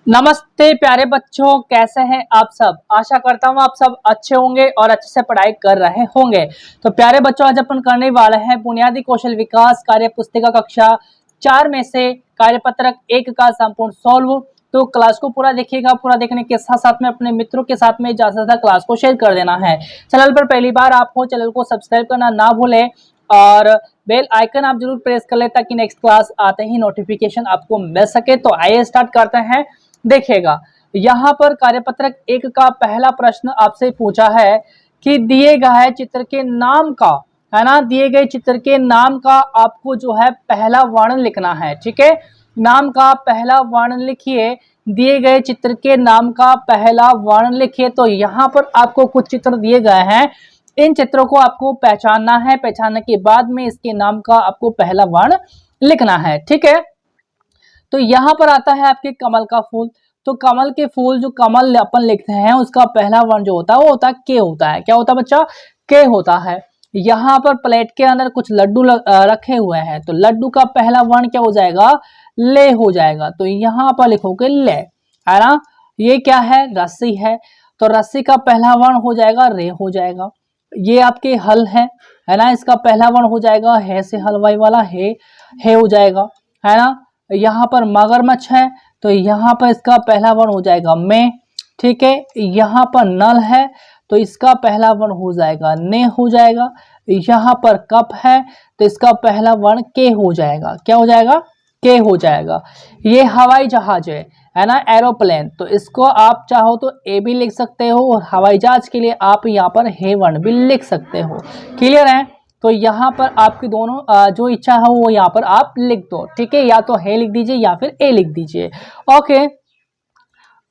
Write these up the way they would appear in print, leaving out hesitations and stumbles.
नमस्ते प्यारे बच्चों, कैसे हैं आप सब। आशा करता हूँ आप सब अच्छे होंगे और अच्छे से पढ़ाई कर रहे होंगे। तो प्यारे बच्चों, आज अपन करने वाले हैं बुनियादी कौशल विकास कार्य पुस्तिका कक्षा 4 में से कार्यपत्रक 1 का संपूर्ण सॉल्व। तो क्लास को पूरा देखिएगा। पूरा देखने के साथ साथ में अपने मित्रों के साथ में ज्यादा से ज्यादा क्लास को शेयर कर देना है। चैनल पर पहली बार आप हो, चैनल को सब्सक्राइब करना ना भूलें और बेल आइकन आप जरूर प्रेस कर ले ताकि नेक्स्ट क्लास आते ही नोटिफिकेशन आपको मिल सके। तो आइए स्टार्ट करते हैं। देखिएगा, यहाँ पर कार्यपत्रक 1 का पहला प्रश्न आपसे पूछा है कि दिए गए चित्र के नाम का, है ना, दिए गए चित्र के नाम का आपको जो है पहला वर्णन लिखना है। ठीक है, नाम का पहला वर्णन लिखिए। दिए गए चित्र के नाम का पहला वर्णन लिखिए। तो यहाँ पर आपको कुछ चित्र दिए गए हैं, इन चित्रों को आपको पहचानना है। पहचानने के बाद में इसके नाम का आपको पहला वर्ण लिखना है। ठीक है, तो यहाँ पर आता है आपके कमल का फूल। तो कमल के फूल, जो कमल अपन लिखते हैं, उसका पहला वर्ण जो होता है वो होता है के होता है। क्या होता है बच्चा? के होता है। यहाँ पर प्लेट के अंदर कुछ लड्डू रखे हुए हैं, तो लड्डू का पहला वर्ण क्या हो जाएगा? ले हो जाएगा। तो यहाँ पर लिखोगे ले, है ना। ये क्या है? रस्सी है, तो रस्सी का पहला वर्ण हो जाएगा रे हो जाएगा। ये आपके हल है ना, इसका पहला वर्ण हो जाएगा है से हलवाई वाला हे हो जाएगा, है ना। यहाँ पर मगरमच्छ है, तो यहाँ पर इसका पहला वर्ण हो जाएगा में। ठीक है, यहाँ पर नल है, तो इसका पहला वर्ण हो जाएगा ने हो जाएगा। यहाँ पर कप है, तो इसका पहला वर्ण के हो जाएगा। क्या हो जाएगा? के हो जाएगा। ये हवाई जहाज है ना, एरोप्लेन, तो इसको आप चाहो तो ए भी लिख सकते हो और हवाई जहाज के लिए आप यहाँ पर हे वर्ण भी लिख सकते हो। क्लियर है? तो यहाँ पर आपकी दोनों जो इच्छा है वो यहाँ पर आप लिख दो। ठीक है, या तो हे लिख दीजिए या फिर ए लिख दीजिए। ओके,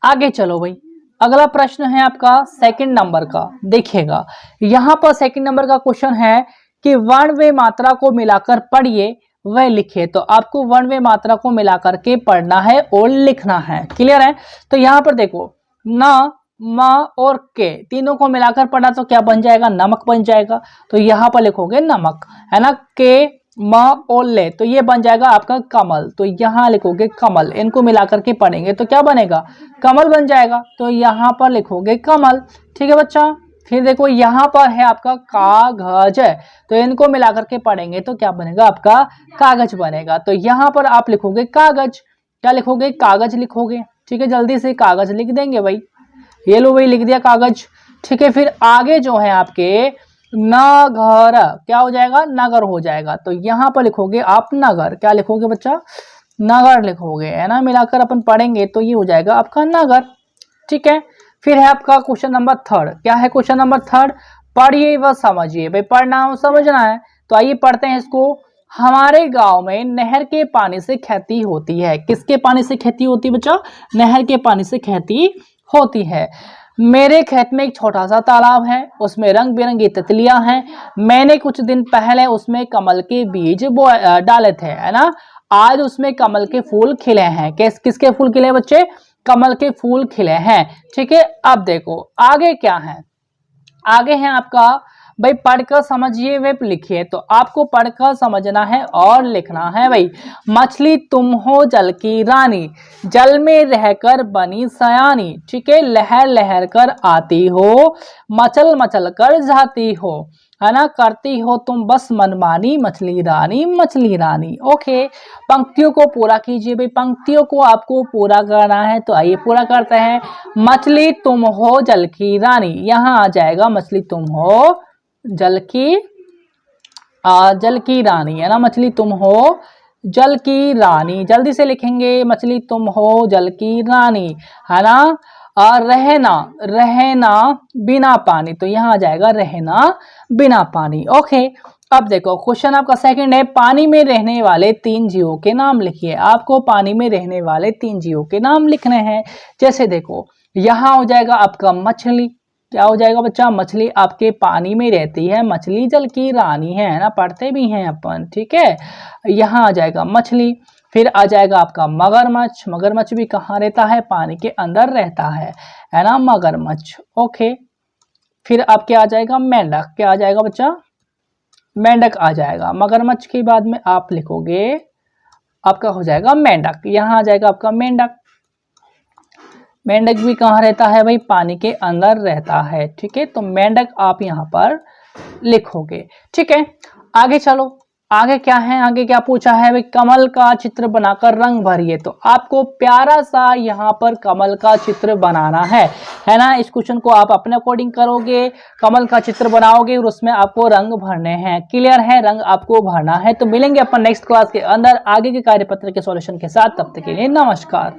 आगे चलो भाई। अगला प्रश्न है आपका सेकंड नंबर का। देखिएगा, यहाँ पर सेकंड नंबर का क्वेश्चन है कि वर्ण व मात्रा को मिलाकर पढ़िए वह लिखिए। तो आपको वर्ण व मात्रा को मिलाकर के पढ़ना है और लिखना है। क्लियर है? तो यहाँ पर देखो, न, म और के तीनों को मिलाकर पढ़ा तो क्या बन जाएगा? नमक बन जाएगा। तो यहाँ पर लिखोगे नमक, है ना। के, म और ले, तो ये बन जाएगा आपका कमल। तो यहाँ लिखोगे कमल। इनको मिलाकर के पढ़ेंगे तो क्या बनेगा? कमल बन जाएगा। तो यहाँ पर लिखोगे कमल। ठीक है बच्चा। फिर देखो, यहाँ पर है आपका कागज, तो इनको मिलाकर के पढ़ेंगे तो क्या बनेगा? आपका कागज बनेगा। तो यहाँ पर आप लिखोगे कागज। क्या लिखोगे? कागज लिखोगे। ठीक है, जल्दी से कागज लिख देंगे भाई। ये लो भाई, लिख दिया कागज। ठीक है, फिर आगे जो है आपके नगर, क्या हो जाएगा? नगर हो जाएगा। तो यहाँ पर लिखोगे आप नगर। क्या लिखोगे बच्चा? नगर लिखोगे, है ना। मिलाकर अपन पढ़ेंगे तो ये हो जाएगा आपका नगर। ठीक है, फिर है आपका क्वेश्चन नंबर थर्ड। क्या है क्वेश्चन नंबर थर्ड? पढ़िए व समझिए। भाई पढ़ना और समझना है, तो आइए पढ़ते हैं इसको। हमारे गांव में नहर के पानी से खेती होती है। किसके पानी से खेती होती है बच्चा? नहर के पानी से खेती होती है। मेरे खेत में एक छोटा सा तालाब है, उसमें रंग बिरंगी तितलियां हैं। मैंने कुछ दिन पहले उसमें कमल के बीज डाले थे, है ना। आज उसमें कमल के फूल खिले हैं। किसके फूल खिले बच्चे? कमल के फूल खिले हैं। ठीक है, अब देखो आगे क्या है। आगे है आपका, भाई पढ़कर समझिए वे लिखिए। तो आपको पढ़कर समझना है और लिखना है भाई। मछली तुम हो जल की रानी, जल में रहकर बनी सयानी। ठीक है, लहर लहर कर आती हो, मचल मचल कर जाती हो, है ना। करती हो तुम बस मनमानी, मछली रानी मछली रानी। ओके, पंक्तियों को पूरा कीजिए भाई। पंक्तियों को आपको पूरा करना है, तो आइए पूरा करते हैं। मछली तुम हो जल की रानी, यहाँ आ जाएगा मछली तुम हो जल की रानी, है ना। मछली तुम हो जल की रानी, जल्दी से लिखेंगे। मछली तुम हो जल की रानी, है ना। और रहना, रहना बिना पानी, तो यहाँ आ जाएगा रहना बिना पानी। ओके, अब देखो क्वेश्चन आपका सेकंड है, पानी में रहने वाले 3 जीवों के नाम लिखिए। आपको पानी में रहने वाले 3 जीवों के नाम लिखने हैं। जैसे देखो, यहाँ हो जाएगा आपका मछली। क्या हो जाएगा बच्चा? मछली आपके पानी में रहती है, मछली जल की रानी है ना, पढ़ते भी हैं अपन। ठीक है, यहाँ आ जाएगा मछली। फिर आ जाएगा आपका मगरमच्छ। मगरमच्छ भी कहाँ रहता है? पानी के अंदर रहता है ना, मगरमच्छ। ओके, फिर आपके आ जाएगा मेंढक। क्या आ जाएगा बच्चा? मेंढक आ जाएगा। मगरमच्छ के बाद में आप लिखोगे, आपका हो जाएगा मेंढक। यहाँ आ जाएगा आपका मेंढक। मेंढक भी कहाँ रहता है भाई, पानी के अंदर रहता है। ठीक है, तो मेंढक आप यहाँ पर लिखोगे। ठीक है, आगे चलो, आगे क्या है, आगे क्या पूछा है भाई, कमल का चित्र बनाकर रंग भरिए। तो आपको प्यारा सा यहाँ पर कमल का चित्र बनाना है ना। इस क्वेश्चन को आप अपने अकॉर्डिंग करोगे, कमल का चित्र बनाओगे और उसमें आपको रंग भरने हैं। क्लियर है, रंग आपको भरना है। तो मिलेंगे अपन नेक्स्ट क्लास के अंदर आगे के कार्यपत्र के सॉल्यूशन के साथ, तब तक के लिए नमस्कार।